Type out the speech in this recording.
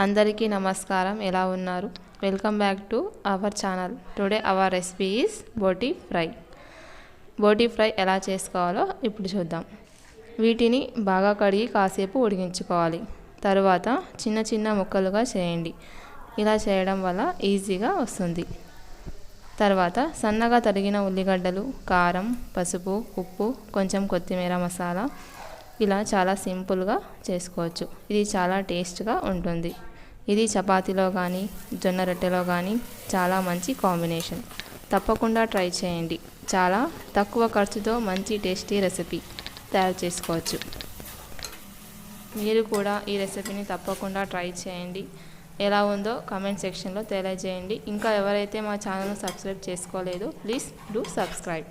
అందరికీ నమస్కారం. ఎలా ఉన్నారు? Welcome back to our channel. Today our recipe is boti fry. Boti fry ఎలా చేసుకోవాలో ఇప్పుడు చూద్దాం. వీటిని బాగా కడిగి కాసేపు ఉడికించుకోవాలి. తరువాత చిన్న చిన్న ముక్కలుగా చేయండి. ఇలా చేయడం వల్ల ఈజీగా వస్తుంది. తర్వాత సన్నగా తరిగిన ఉల్లిగడ్డలు, కారం, పసుపు, ఉప్పు, కొంచెం కొత్తిమీర మసాలా, ఇలా చాలా సింపుల్గా చేసుకోవచ్చు. ఇది చాలా టేస్ట్గా ఉంటుంది. ఇది చపాతీలో కానీ జొన్న రొట్టెలో కానీ చాలా మంచి కాంబినేషన్. తప్పకుండా ట్రై చేయండి. చాలా తక్కువ ఖర్చుతో మంచి టేస్టీ రెసిపీ తయారు చేసుకోవచ్చు. మీరు కూడా ఈ రెసిపీని తప్పకుండా ట్రై చేయండి. ఎలా ఉందో కామెంట్ సెక్షన్లో తెలియజేయండి. ఇంకా ఎవరైతే మా ఛానల్ను సబ్స్క్రైబ్ చేసుకోలేదో ప్లీజ్ డూ సబ్స్క్రైబ్.